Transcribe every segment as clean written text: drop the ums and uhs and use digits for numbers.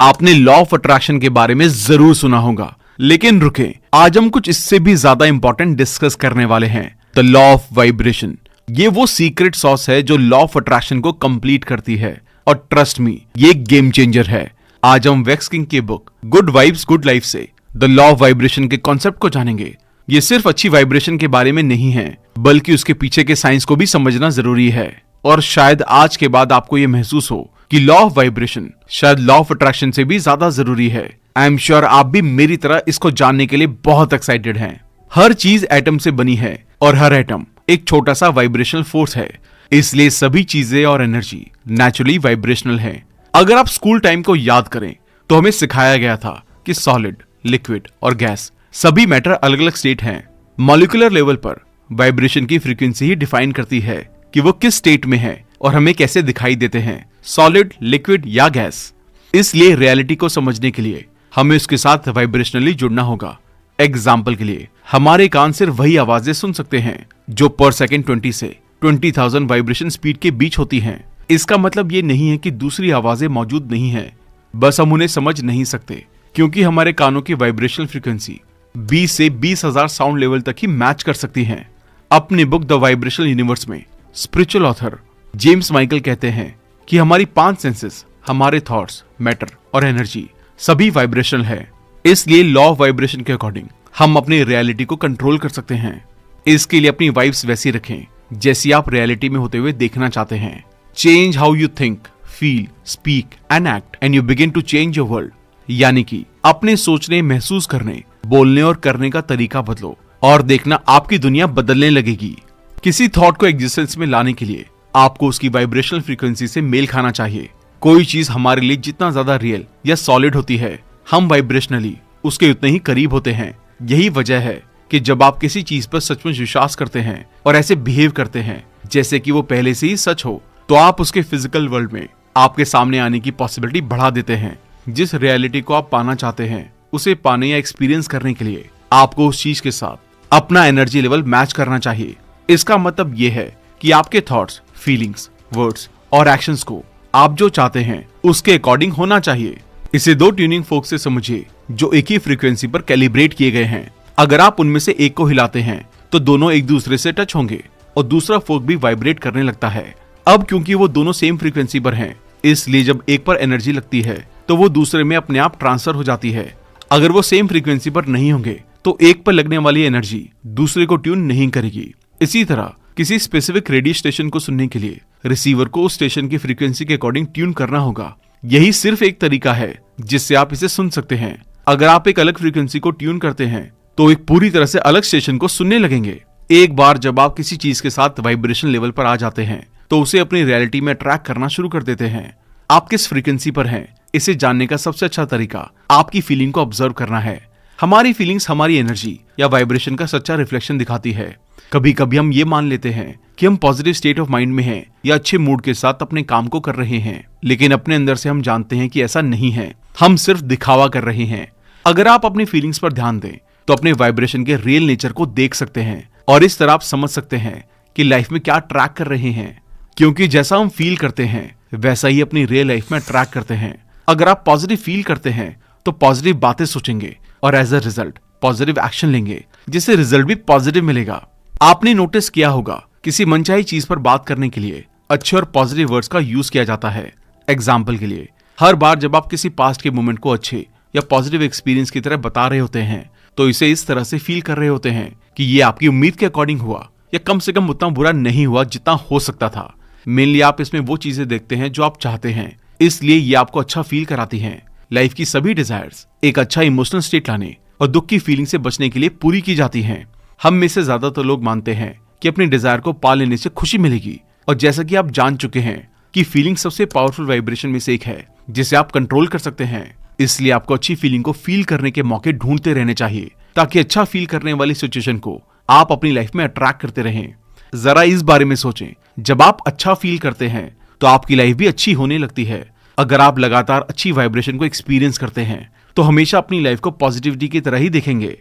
आपने law of attraction के बारे में जरूर सुना होगा, लेकिन रुकें, आज हम कुछ इससे भी ज्यादा इंपॉर्टेंट डिस्कस करने वाले हैं, द लॉ ऑफ वाइब्रेशन। ये वो सीक्रेट सॉस है जो लॉ ऑफ अट्रैक्शन को कंप्लीट करती है, और ट्रस्ट मी, ये गेम चेंजर है। आज हम वेक्स किंग की book good vibes good life से द लॉ ऑफ वाइब्रेशन के कॉन्सेप्ट को जानेंगे। ये सिर्फ अच्छी वाइब्रेशन के बारे में नहीं है, बल्कि उसके पीछे के साइंस को भी समझना जरूरी है। और शायद आज के बाद आपको ये महसूस हो कि लॉ ऑफ वाइब्रेशन शायद लॉ ऑफ अट्रैक्शन से भी ज्यादा जरूरी है। आई एम श्योर आप भी मेरी तरह इसको जानने के लिए बहुत एक्साइटेड हैं। हर चीज एटम से बनी है और हर एटम एक छोटा सा वाइब्रेशनल फोर्स है, इसलिए सभी चीजें और एनर्जी नेचुरली वाइब्रेशनल है। अगर आप स्कूल टाइम को याद करें तो हमें सिखाया गया था कि सॉलिड, लिक्विड और गैस सभी मैटर अलग अलग स्टेट हैं। मॉलिक्यूलर लेवल पर वाइब्रेशन की फ्रीक्वेंसी ही डिफाइन करती है कि वो किस स्टेट में है और हमें कैसे दिखाई देते हैं, सॉलिड, लिक्विड या गैस। इसलिए रियलिटी को समझने के लिए हमें उसके साथ वाइब्रेशनली जुड़ना होगा। एग्जाम्पल के लिए हमारे कान सिर्फ वही आवाजें सुन सकते हैं जो पर सेकेंड 20 से 20,000 वाइब्रेशन स्पीड के बीच होती हैं। इसका मतलब ये नहीं है कि दूसरी आवाजें मौजूद नहीं है, बस हम उन्हें समझ नहीं सकते क्योंकि हमारे कानों की वाइब्रेशनल फ्रीक्वेंसी 20 से 20,000 साउंड लेवल तक ही मैच कर सकती हैं। अपनी बुक द वाइब्रेशनल यूनिवर्स में स्पिरिचुअल ऑथर जेम्स माइकल कहते हैं कि हमारी 5 सेंसेस, हमारे थॉट्स, मैटर और एनर्जी सभी वाइब्रेशनल है। इसलिए लॉ ऑफ वाइब्रेशन के अकॉर्डिंग हम अपनी रियलिटी को कंट्रोल कर सकते हैं। इसके लिए अपनी वाइब्स वैसी रखें जैसी आप रियलिटी में होते हुए देखना चाहते हैं। Change how you think, feel, speak and act and you begin to change your world. यानी कि अपने सोचने, महसूस करने, बोलने और करने का तरीका बदलो और देखना आपकी दुनिया बदलने लगेगी। किसी थॉट को एग्जिस्टेंस में लाने के लिए आपको उसकी वाइब्रेशनल फ्रीक्वेंसी से मेल खाना चाहिए। कोई चीज हमारे लिए जितना ज्यादा रियल या सॉलिड होती है, हम वाइब्रेशनली उसके उतने ही करीब होते हैं। यही वजह है कि जब आप किसी चीज पर सचमुच विश्वास करते हैं और ऐसे बिहेव करते हैं जैसे कि वो पहले से ही सच हो, तो आप उसके फिजिकल वर्ल्ड में आपके सामने आने की पॉसिबिलिटी बढ़ा देते हैं। जिस रियलिटी को आप पाना चाहते हैं, उसे पाने या एक्सपीरियंस करने के लिए आपको उस चीज के साथ अपना एनर्जी लेवल मैच करना चाहिए। इसका मतलब ये है कि आपके थॉट्स, फीलिंग्स, वर्ड्स और एक्शंस को आप जो चाहते हैं उसके अकॉर्डिंग होना चाहिए। इसे 2 ट्यूनिंग फोर्क से समझिए जो एक ही फ्रीक्वेंसी पर कैलिब्रेट किए गए हैं। अगर आप उनमें से एक को हिलाते हैं तो दोनों एक दूसरे से टच होंगे और दूसरा फोर्क भी वाइब्रेट करने लगता है। अब क्योंकि वो दोनों सेम फ्रीक्वेंसी पर हैं, इसलिए जब एक पर एनर्जी लगती है तो वो दूसरे में अपने आप ट्रांसफर हो जाती है। अगर वो सेम फ्रीक्वेंसी पर नहीं होंगे तो एक पर लगने वाली एनर्जी दूसरे को ट्यून नहीं करेगी। इसी तरह किसी स्पेसिफिक रेडियो स्टेशन को सुनने के लिए रिसीवर को उस स्टेशन की फ्रीक्वेंसी के अकॉर्डिंग ट्यून करना होगा। यही सिर्फ एक तरीका है जिससे आप इसे सुन सकते हैं। अगर आप एक अलग फ्रीक्वेंसी को ट्यून करते हैं तो एक पूरी तरह से अलग स्टेशन को सुनने लगेंगे। एक बार जब आप किसी चीज के साथ वाइब्रेशन लेवल पर आ जाते हैं तो उसे अपनी रियलिटी में ट्रैक करना शुरू कर देते हैं। आप किस फ्रीक्वेंसी पर हैं, इसे जानने का सबसे अच्छा तरीका आपकी फीलिंग को ऑब्जर्व करना है। हमारी फीलिंग्स हमारी एनर्जी या वाइब्रेशन का सच्चा रिफ्लेक्शन दिखाती है। कभी कभी हम ये मान लेते हैं कि हम पॉजिटिव स्टेट ऑफ माइंड में हैं या अच्छे मूड के साथ अपने काम को कर रहे हैं, लेकिन अपने अंदर से हम जानते हैं कि ऐसा नहीं है, हम सिर्फ दिखावा कर रहे हैं। अगर आप अपनी फीलिंग्स पर ध्यान दें तो अपने वाइब्रेशन के रियल नेचर को देख सकते हैं और इस तरह आप समझ सकते हैं कि लाइफ में क्या ट्रैक कर रहे हैं, क्योंकि जैसा हम फील करते हैं वैसा ही अपनी रियल लाइफ में ट्रैक करते हैं। अगर आप पॉजिटिव फील करते हैं तो पॉजिटिव बातें सोचेंगे और as a result positive action लेंगे, जिससे रिजल्ट भी पॉजिटिव मिलेगा। आपने नोटिस किया होगा किसी मनचाही चीज पर बात करने के लिए अच्छे और पॉजिटिव वर्ड्स का यूज किया जाता है। एग्जाम्पल के लिए हर बार जब आप किसी पास्ट के मोमेंट को अच्छे या पॉजिटिव एक्सपीरियंस की तरह बता रहे होते हैं तो इसे इस तरह से फील कर रहे होते हैं कि ये आपकी उम्मीद के अकॉर्डिंग हुआ या कम से कम उतना बुरा नहीं हुआ जितना हो सकता था। मेनली आप इसमें वो चीजें देखते हैं जो आप चाहते हैं, इसलिए ये आपको अच्छा फील कराती हैं। लाइफ की सभी डिजायर्स एक अच्छा इमोशनल स्टेट लाने और दुख की फीलिंग से बचने के लिए पूरी की जाती हैं। हम में से ज्यादातर लोग मानते हैं कि अपनी डिजायर को पा लेने से खुशी मिलेगी, और जैसा कि आप जान चुके हैं कि फीलिंग सबसे पावरफुल वाइब्रेशन में से एक है जिसे आप कंट्रोल कर सकते हैं। इसलिए आपको अच्छी फीलिंग को फील करने के मौके ढूंढते रहने चाहिए ताकि अच्छा फील करने वाली सिचुएशन को आप अपनी लाइफ में अट्रैक्ट करते रहें। जरा इस बारे में सोचें, जब आप अच्छा फील करते हैं तो आपकी लाइफ भी अच्छी होने लगती है। अगर आप लगातार अच्छी वाइब्रेशन को एक्सपीरियंस करते हैं तो हमेशा अपनी लाइफ को पॉजिटिविटी की तरह ही देखेंगे।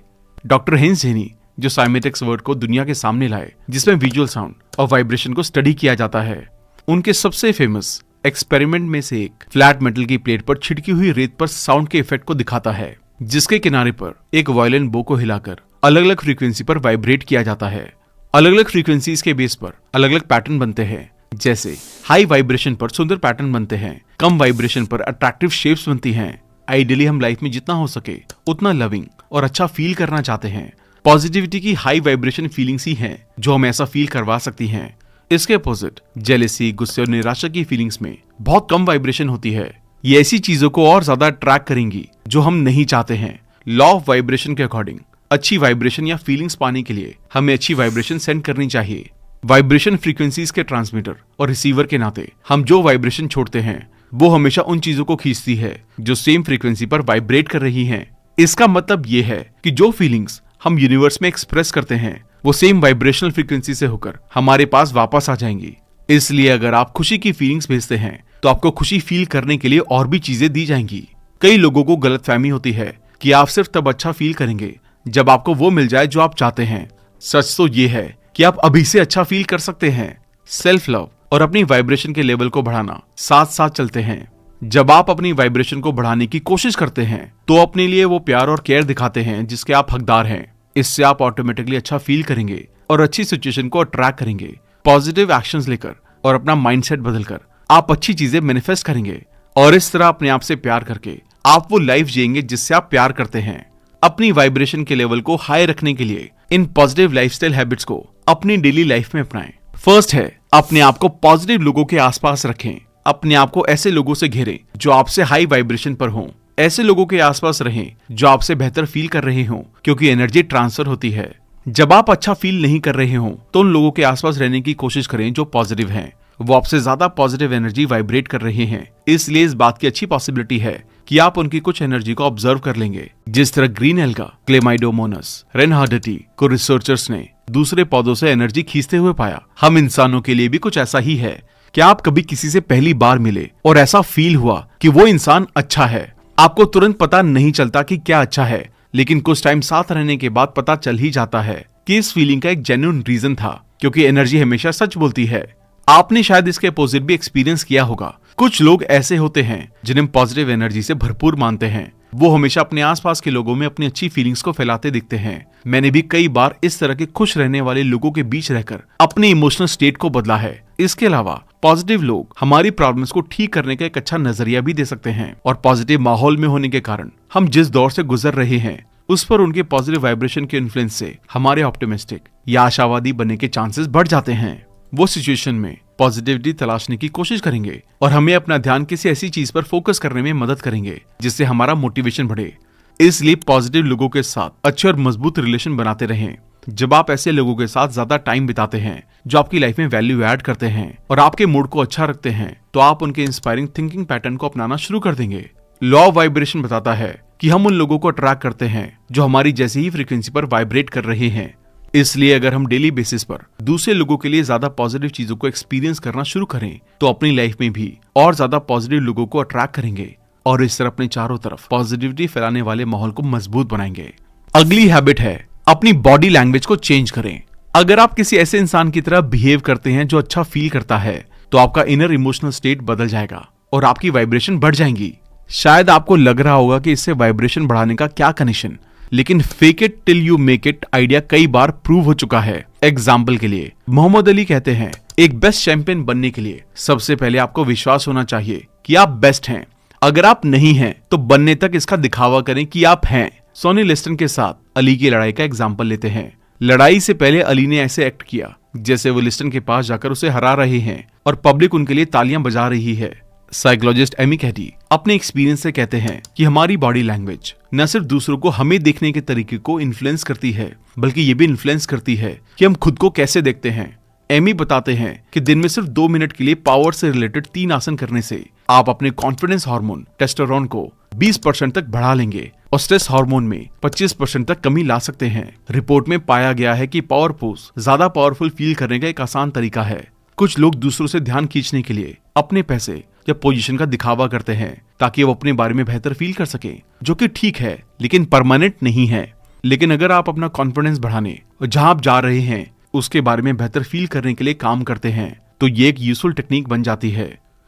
डॉक्टर हेंस हेनी जो साइमेटिक्स वर्ड को दुनिया के सामने लाए, जिसमें विजुअल साउंड और वाइब्रेशन को स्टडी किया जाता है, उनके सबसे फेमस एक्सपेरिमेंट में से एक फ्लैट मेटल की प्लेट पर छिड़की हुई रेत पर साउंड के इफेक्ट को दिखाता है, जिसके किनारे पर एक वायलिन बो को हिलाकर अलग अलग फ्रीक्वेंसी पर वाइब्रेट किया जाता है। अलग अलग फ्रीक्वेंसीज के बेस पर अलग अलग पैटर्न बनते हैं। जैसे हाई वाइब्रेशन पर सुंदर पैटर्न बनते हैं, कम वाइब्रेशन पर अट्रैक्टिव शेप्स बनती हैं। आइडियली हम लाइफ में जितना हो सके उतना लविंग और अच्छा फील करना चाहते हैं। पॉजिटिविटी की हाई वाइब्रेशन फीलिंग्स ही हैं जो हमें ऐसा फील करवा सकती हैं। इसके अपोजिट जेलेसी, गुस्से और निराशा की फीलिंग्स में बहुत कम वाइब्रेशन होती है। ये ऐसी चीजों को और ज्यादा अट्रैक्ट करेंगी जो हम नहीं चाहते हैं। लॉ ऑफ वाइब्रेशन के अकॉर्डिंग अच्छी वाइब्रेशन या फीलिंग्स पाने के लिए हमें अच्छी वाइब्रेशन सेंड करनी चाहिए। वाइब्रेशन फ्रीक्वेंसीज के ट्रांसमीटर और रिसीवर के नाते हम जो वाइब्रेशन छोड़ते हैं वो हमेशा उन चीजों को खींचती है जो सेम फ्रीक्वेंसी पर वाइब्रेट कर रही हैं। इसका मतलब ये है कि जो फीलिंग्स हम यूनिवर्स में एक्सप्रेस करते हैं वो सेम वाइब्रेशनल फ्रीक्वेंसी से होकर हमारे पास वापस आ जाएंगी। इसलिए अगर आप खुशी की फीलिंग्स भेजते हैं तो आपको खुशी फील करने के लिए और भी चीजें दी जाएंगी। कई लोगों को गलतफहमी होती है कि आप सिर्फ तब अच्छा फील करेंगे जब आपको वो मिल जाए जो आप चाहते हैं। सच तो ये है कि आप अभी से अच्छा फील कर सकते हैं। सेल्फ लव और अपनी वाइब्रेशन के लेवल को बढ़ाना साथ साथ चलते हैं। जब आप अपनी वाइब्रेशन को बढ़ाने की कोशिश करते हैं तो अपने लिए वो प्यार और केयर दिखाते हैं जिसके आप हकदार हैं। इससे आप ऑटोमेटिकली अच्छा फील करेंगे और अच्छी सिचुएशन को अट्रैक्ट करेंगे। पॉजिटिव एक्शंस लेकर और अपना माइंडसेट बदलकर आप अच्छी चीजें मैनिफेस्ट करेंगे और इस तरह अपने आप से प्यार करके आप वो लाइफ जिएंगे जिससे आप प्यार करते हैं। अपनी वाइब्रेशन के लेवल को हाई रखने के लिए इन पॉजिटिव लाइफस्टाइल हैबिट्स को अपनी डेली लाइफ में अपनाएं। फर्स्ट है, अपने आप को पॉजिटिव लोगों के आसपास रखें। अपने आप को ऐसे लोगों से घेरें जो आपसे हाई वाइब्रेशन पर हों। ऐसे लोगों के आसपास रहें जो आपसे बेहतर फील कर रहे हों, क्योंकि एनर्जी ट्रांसफर होती है। जब आप अच्छा फील नहीं कर रहे हों तो उन लोगों के आसपास रहने की कोशिश करें जो पॉजिटिव हैं। वो आपसे ज्यादा पॉजिटिव एनर्जी वाइब्रेट कर रहे हैं, इसलिए इस बात की अच्छी पॉसिबिलिटी है कि आप उनकी कुछ एनर्जी को ऑब्जर्व कर लेंगे। जिस तरह ग्रीन एल्गा, क्लेमाइडोमोनस, रेनहार्डिटी को रिसर्चर्स ने दूसरे पौधों से एनर्जी खींचते हुए पाया, हम इंसानों के लिए भी कुछ ऐसा ही है। क्या आप कभी किसी से पहली बार मिले और ऐसा फील हुआ कि वो इंसान अच्छा है? आपको तुरंत पता नहीं चलता कि क्या अच्छा है, लेकिन कुछ टाइम साथ रहने के बाद पता चल ही जाता है कि इस फीलिंग का एक जेन्युइन रीजन था, क्योंकि एनर्जी हमेशा सच बोलती है। आपने शायद इसके अपोजिट भी एक्सपीरियंस किया होगा। कुछ लोग ऐसे होते हैं जिन्हें पॉजिटिव एनर्जी से भरपूर मानते हैं। वो हमेशा अपने आसपास के लोगों में अपनी अच्छी फीलिंग्स को फैलाते दिखते हैं। मैंने भी कई बार इस तरह के खुश रहने वाले लोगों के बीच रहकर अपने इमोशनल स्टेट को बदला है। इसके अलावा पॉजिटिव लोग हमारी प्रॉब्लम्स को ठीक करने का एक अच्छा नजरिया भी दे सकते हैं और पॉजिटिव माहौल में होने के कारण हम जिस दौर से गुजर रहे हैं उस पर उनके पॉजिटिव वाइब्रेशन के इन्फ्लुएंस से हमारे ऑप्टिमिस्टिक या आशावादी बनने के चांसेस बढ़ जाते हैं। वो सिचुएशन में पॉजिटिविटी तलाशने की कोशिश करेंगे और हमें अपना ध्यान किसी ऐसी चीज पर फोकस करने में मदद करेंगे जिससे हमारा मोटिवेशन बढ़े। इसलिए पॉजिटिव लोगों के साथ अच्छे और मजबूत रिलेशन बनाते रहें। जब आप ऐसे लोगों के साथ ज्यादा टाइम बिताते हैं जो आपकी लाइफ में वैल्यू ऐड करते हैं और आपके मूड को अच्छा रखते हैं, तो आप उनके इंस्पायरिंग थिंकिंग पैटर्न को अपनाना शुरू कर देंगे। लॉ ऑफ वाइब्रेशन बताता है कि हम उन लोगों को अट्रैक्ट करते हैं जो हमारी जैसी ही फ्रीक्वेंसी पर वाइब्रेट कर रहे हैं। इसलिए अगर हम डेली बेसिस पर दूसरे लोगों के लिए ज्यादा पॉजिटिव चीजों को एक्सपीरियंस करना शुरू करें तो अपनी लाइफ में भी और ज्यादा पॉजिटिव लोगों को अट्रैक्ट करेंगे और इस तरह अपने चारों तरफ पॉजिटिविटी फैलाने वाले माहौल को मजबूत बनाएंगे। अगली हैबिट है, अपनी बॉडी लैंग्वेज को चेंज करें। अगर आप किसी ऐसे इंसान की तरह बिहेव करते हैं जो अच्छा फील करता है तो आपका इनर इमोशनल स्टेट बदल जाएगा और आपकी वाइब्रेशन बढ़ जाएंगी। शायद आपको लग रहा होगा कि इससे वाइब्रेशन बढ़ाने का क्या कनेक्शन, लेकिन fake it till you make it idea कई बार प्रूव हो चुका है। एग्जाम्पल के लिए मोहम्मद अली कहते हैं, एक बेस्ट चैंपियन बनने के लिए सबसे पहले आपको विश्वास होना चाहिए कि आप बेस्ट हैं। अगर आप नहीं हैं तो बनने तक इसका दिखावा करें कि आप हैं। सोनी लिस्टन के साथ अली की लड़ाई का एग्जाम्पल लेते हैं। लड़ाई से पहले अली ने ऐसे एक्ट किया जैसे वो लिस्टन के पास जाकर उसे हरा रहे हैं और पब्लिक उनके लिए तालियां बजा रही है। साइकोलॉजिस्ट एमी कैडी अपने एक्सपीरियंस से कहते हैं कि हमारी बॉडी लैंग्वेज न सिर्फ दूसरों को हमें देखने के तरीके को इन्फ्लुएंस करती है, बल्कि ये भी इन्फ्लुएंस करती है कि हम खुद को कैसे देखते हैं। एमी बताते हैं कि दिन में सिर्फ 2 मिनट के लिए पावर से रिलेटेड 3 आसन करने से आप अपने कॉन्फिडेंस हार्मोन टेस्टोस्टेरोन को 20% तक बढ़ा लेंगे और स्ट्रेस हार्मोन में 25% तक कमी ला सकते हैं। रिपोर्ट में पाया गया है कि पावर पोज ज्यादा पावरफुल फील करने का एक आसान तरीका है। कुछ लोग दूसरों से ध्यान खींचने के लिए अपने पैसे या पोजीशन का दिखावा करते हैं ताकि वो अपने बारे में बेहतर फील कर सके, जो कि ठीक है लेकिन परमानेंट नहीं है। लेकिन अगर आप अपना कॉन्फिडेंस बढ़ाने और जहां आप जा रहे हैं उसके बारे में बेहतर फील करने के लिए काम करते हैं तो ये एक यूजफुल टेक्निक बन जाती है।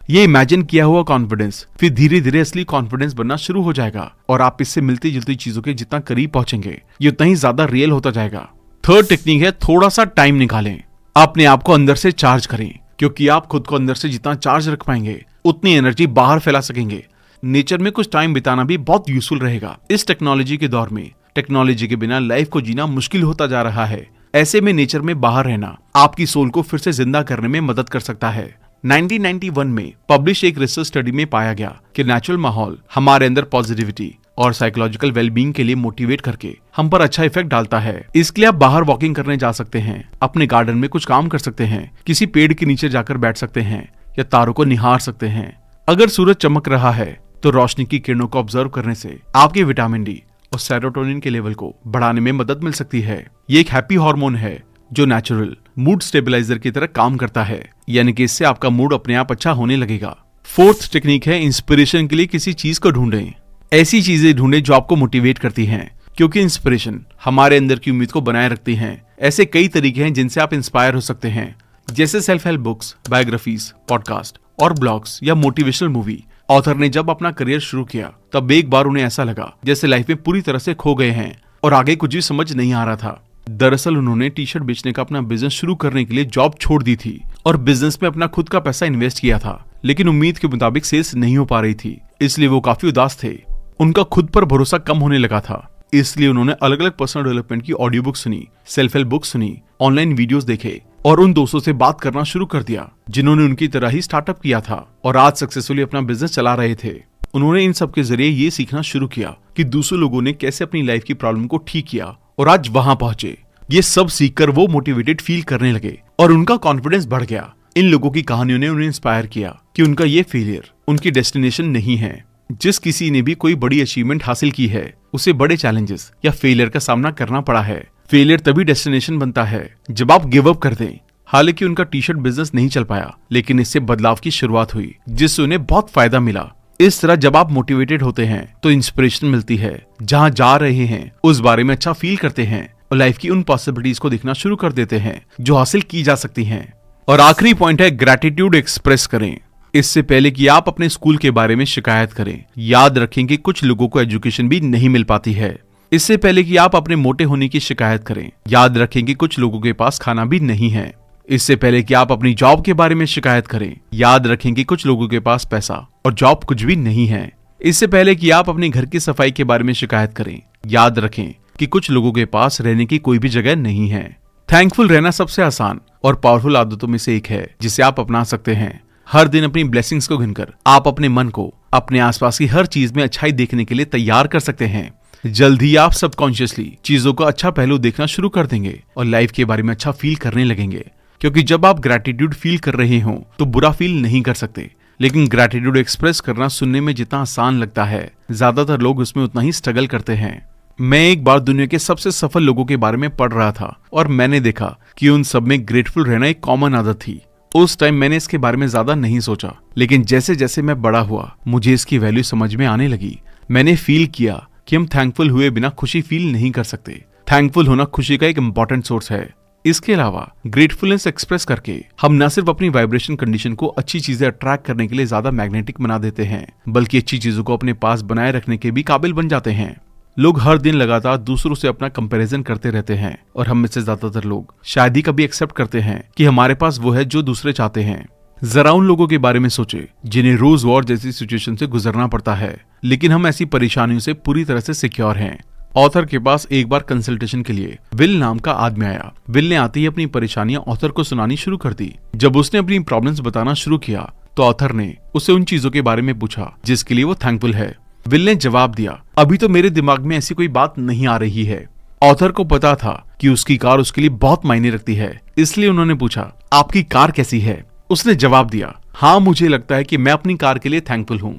ये इमेजिन किया हुआ कॉन्फिडेंस फिर धीरे धीरे असली कॉन्फिडेंस बनना शुरू हो जाएगा और आप इससे मिलती जुलती चीजों के जितना करीब पहुंचेंगे ये उतना ही ज्यादा रियल होता जाएगा। थर्ड टेक्निक है थोड़ा सा टाइम निकालें, अपने आप को अंदर से चार्ज करें, क्योंकि आप खुद को अंदर से जितना चार्ज रख पाएंगे उतनी एनर्जी बाहर फैला सकेंगे। नेचर में कुछ टाइम बिताना भी बहुत यूजफुल रहेगा। इस टेक्नोलॉजी के दौर में टेक्नोलॉजी के बिना लाइफ को जीना मुश्किल होता जा रहा है। ऐसे में नेचर में बाहर रहना आपकी सोल को फिर से जिंदा करने में मदद कर सकता है। 1991 में पब्लिश एक रिसर्च स्टडी में पाया गया कि नेचुरल माहौल हमारे अंदर पॉजिटिविटी और साइकोलॉजिकल वेलबींग के लिए मोटिवेट करके हम पर अच्छा इफेक्ट डालता है। इसके लिए आप बाहर वॉकिंग करने जा सकते हैं, अपने गार्डन में कुछ काम कर सकते हैं, किसी पेड़ के नीचे जाकर बैठ सकते हैं या तारों को निहार सकते हैं। अगर सूरज चमक रहा है तो रोशनी की किरणों को ऑब्जर्व करने से आपके विटामिन डी और सेरोटोनिन के लेवल को बढ़ाने में मदद मिल सकती है। ये एक हैप्पी हार्मोन है जो नेचुरल मूड स्टेबलाइजर की तरह काम करता है, यानी कि इससे आपका मूड अपने आप अच्छा होने लगेगा। फोर्थ टेक्निक है इंस्पिरेशन के लिए किसी चीज को ढूंढें। ऐसी चीजें ढूंढें जो आपको मोटिवेट करती हैं, क्योंकि इंस्पिरेशन हमारे अंदर की उम्मीद को बनाए रखती हैं। ऐसे कई तरीके हैं जिनसे आप इंस्पायर हो सकते हैं, जैसे self help books, biographies, podcast और ब्लॉग्स या मोटिवेशनल मूवी। ऑथर ने जब अपना करियर शुरू किया तब एक बार उन्हें ऐसा लगा जैसे लाइफ में पूरी तरह से खो गए हैं और आगे कुछ भी समझ नहीं आ रहा था। दरअसल उन्होंने टी शर्ट बेचने का अपना बिजनेस शुरू करने के लिए जॉब छोड़ दी थी और बिजनेस में अपना खुद का पैसा इन्वेस्ट किया था, लेकिन उम्मीद के मुताबिक सेल्स नहीं हो पा रही थी, इसलिए वो काफी उदास थे। उनका खुद पर भरोसा कम होने लगा था, इसलिए उन्होंने अलग अलग पर्सनल डेवलपमेंट की ऑडियो बुक सुनी, सेल्फ हेल्प बुक सुनी, ऑनलाइन वीडियोस देखे और उन दोस्तों से बात करना शुरू कर दिया जिन्होंने उनकी तरह ही स्टार्टअप किया था और आज सक्सेसफुली अपना बिजनेस चला रहे थे। उन्होंने इन सब के जरिए ये सीखना शुरू किया कि दूसरे लोगों ने कैसे अपनी लाइफ की प्रॉब्लम को ठीक किया और आज वहां पहुंचे। ये सब सीखकर वो मोटिवेटेड फील करने लगे और उनका कॉन्फिडेंस बढ़ गया। इन लोगों की कहानियों ने उन्हें इंस्पायर किया कि उनका ये फेलियर उनकी डेस्टिनेशन नहीं है। जिस किसी ने भी कोई बड़ी अचीवमेंट हासिल की है उसे बड़े चैलेंजेस या फेलियर का सामना करना पड़ा है। फेलियर तभी डेस्टिनेशन बनता है जब आप गिव अप कर दें। हालांकि उनका टी शर्ट बिजनेस नहीं चल पाया, लेकिन इससे बदलाव की शुरुआत हुई जिससे उन्हें बहुत फायदा मिला। इस तरह जब आप मोटिवेटेड होते हैं तो इंस्पिरेशन मिलती है, जहां जा रहे हैं उस बारे में अच्छा फील करते हैं और लाइफ की उन पॉसिबिलिटीज को देखना शुरू कर देते हैं जो हासिल की जा सकती हैं। और आखिरी पॉइंट है ग्रैटिट्यूड एक्सप्रेस करें। इससे पहले कि आप अपने स्कूल के बारे में शिकायत करें, याद रखें कि कुछ लोगों को एजुकेशन भी नहीं मिल पाती है। इससे पहले कि आप अपने मोटे होने की शिकायत करें, याद रखें कि कुछ लोगों के पास खाना भी नहीं है। इससे पहले कि आप अपनी जॉब के बारे में शिकायत करें, याद रखें कि कुछ लोगों के पास पैसा और जॉब कुछ भी नहीं है। इससे पहले कि आप अपने घर की सफाई के बारे में शिकायत करें, याद रखें कि कुछ लोगों के पास रहने की कोई भी जगह नहीं है। थैंकफुल रहना सबसे आसान और पावरफुल आदतों में से एक है जिसे आप अपना सकते हैं। हर दिन अपनी ब्लेसिंग्स को गिनकर आप अपने मन को अपने आसपास की हर चीज में अच्छाई देखने के लिए तैयार कर सकते हैं। जल्द ही आप सबकॉन्शियसली चीजों का अच्छा पहलू देखना शुरू कर देंगे और लाइफ के बारे में अच्छा फील करने लगेंगे, क्योंकि जब आप ग्रैटिट्यूड फील कर रहे हो तो बुरा फील नहीं कर सकते। लेकिन ग्रैटिट्यूड एक्सप्रेस करना सुनने में जितना आसान लगता है, ज्यादातर लोग उसमें उतना ही स्ट्रगल करते हैं। मैं एक बार दुनिया के सबसे सफल लोगों के बारे में पढ़ रहा था और मैंने देखा कि उन सब में ग्रेटफुल रहना एक कॉमन आदत थी। उस टाइम मैंने इसके बारे में ज्यादा नहीं सोचा, लेकिन जैसे जैसे मैं बड़ा हुआ मुझे इसकी वैल्यू समझ में आने लगी। मैंने फील किया कि हम थैंकफुल हुए बिना खुशी फील नहीं कर सकते। थैंकफुल होना खुशी का एक इम्पोर्टेंट सोर्स है। इसके अलावा ग्रेटफुलनेस एक्सप्रेस करके हम न सिर्फ अपनी वाइब्रेशन कंडीशन को अच्छी चीजें अट्रैक्ट करने के लिए ज्यादा मैग्नेटिक बना देते हैं, बल्कि अच्छी चीजों को अपने पास बनाए रखने के भी काबिल बन जाते हैं। लोग हर दिन लगातार दूसरों से अपना कंपैरिजन करते रहते हैं और हम में से ज्यादातर लोग शायद ही कभी एक्सेप्ट करते हैं कि हमारे पास वो है जो दूसरे चाहते हैं। जरा उन लोगों के बारे में सोचे जिन्हें रोज वॉर जैसी सिचुएशन से गुजरना पड़ता है, लेकिन हम ऐसी परेशानियों से पूरी तरह से सिक्योर हैं। ऑथर के पास एक बार कंसल्टेशन के लिए विल नाम का आदमी आया। विल ने आते ही अपनी परेशानियां ऑथर को सुनानी शुरू कर दी। जब उसने अपनी प्रॉब्लम्स बताना शुरू किया तो ऑथर ने उसे उन चीजों के बारे में पूछा जिसके लिए वो थैंकफुल है। विल ने जवाब दिया, अभी तो मेरे दिमाग में ऐसी कोई बात नहीं आ रही है। ऑथर को पता था कि उसकी कार उसके लिए बहुत मायने रखती है, इसलिए उन्होंने पूछा, आपकी कार कैसी है? उसने जवाब दिया, हाँ मुझे लगता है कि मैं अपनी कार के लिए थैंकफुल हूँ।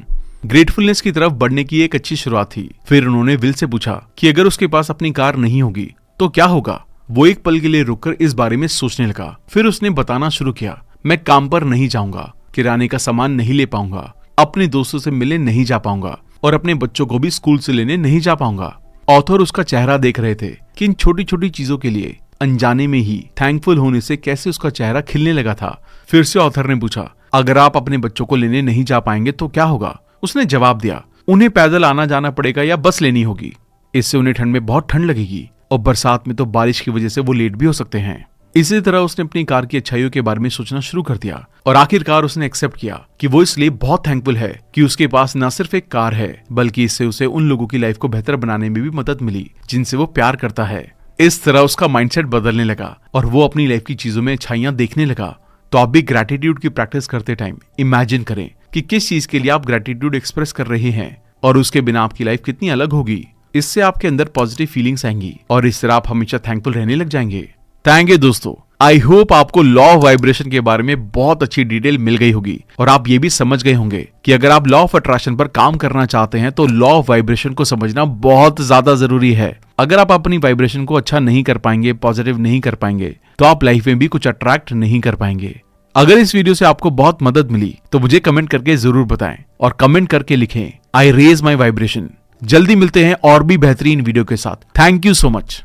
ग्रेटफुलनेस की तरफ बढ़ने की एक अच्छी शुरुआत थी। फिर उन्होंने विल से पूछा कि अगर उसके पास अपनी कार नहीं होगी तो क्या होगा। वो एक पल के लिए रुककर इस बारे में सोचने लगा। फिर उसने बताना शुरू किया, मैं काम पर नहीं जाऊंगा, किराने का सामान नहीं ले पाऊंगा, अपने दोस्तों से मिलने नहीं जा पाऊंगा और अपने बच्चों को भी स्कूल से लेने नहीं जा पाऊंगा। ऑथर उसका चेहरा देख रहे थे कि इन छोटी छोटी चीजों के लिए अनजाने में ही थैंकफुल होने से कैसे उसका चेहरा खिलने लगा था। फिर से ऑथर ने पूछा, अगर आप अपने बच्चों को लेने नहीं जा पाएंगे तो क्या होगा? उसने जवाब दिया, उन्हें पैदल आना जाना पड़ेगा या बस लेनी होगी। इससे उन्हें ठंड में बहुत ठंड लगेगी और बरसात में तो बारिश की वजह से वो लेट भी हो सकते हैं। इसी तरह उसने अपनी कार की अच्छाइयों के बारे में सोचना शुरू कर दिया और आखिरकार उसने एक्सेप्ट किया कि वो इसलिए बहुत थैंकफुल है कि उसके पास न सिर्फ एक कार है, बल्कि इससे उसे उन लोगों की लाइफ को बेहतर बनाने में भी मदद मिली जिनसे वो प्यार करता है। इस तरह उसका माइंडसेट बदलने लगा और वो अपनी लाइफ की चीजों में अच्छाइयां देखने लगा। तो आप भी ग्रैटिट्यूड की प्रैक्टिस करते टाइम इमेजिन करें कि किस चीज के लिए आप ग्रैटिट्यूड एक्सप्रेस कर रहे हैं और उसके बिना आपकी लाइफ कितनी अलग होगी। इससे आपके अंदर पॉजिटिव फीलिंग्स आएंगी और इस तरह आप हमेशा थैंकफुल रहने लग जाएंगे। थैंक यू दोस्तों। आई होप आपको लॉ ऑफ वाइब्रेशन के बारे में बहुत अच्छी डिटेल मिल गई होगी और आप ये भी समझ गए होंगे कि अगर आप लॉ ऑफ अट्रैक्शन पर काम करना चाहते हैं तो लॉ ऑफ वाइब्रेशन को समझना बहुत ज्यादा जरूरी है। अगर आप अपनी वाइब्रेशन को अच्छा नहीं कर पाएंगे, पॉजिटिव नहीं कर पाएंगे, तो आप लाइफ में भी कुछ अट्रैक्ट नहीं कर पाएंगे। अगर इस वीडियो से आपको बहुत मदद मिली तो मुझे कमेंट करके जरूर बताएं और कमेंट करके लिखें, आई रेज माई वाइब्रेशन। जल्दी मिलते हैं और भी बेहतरीन वीडियो के साथ। Thank you so much.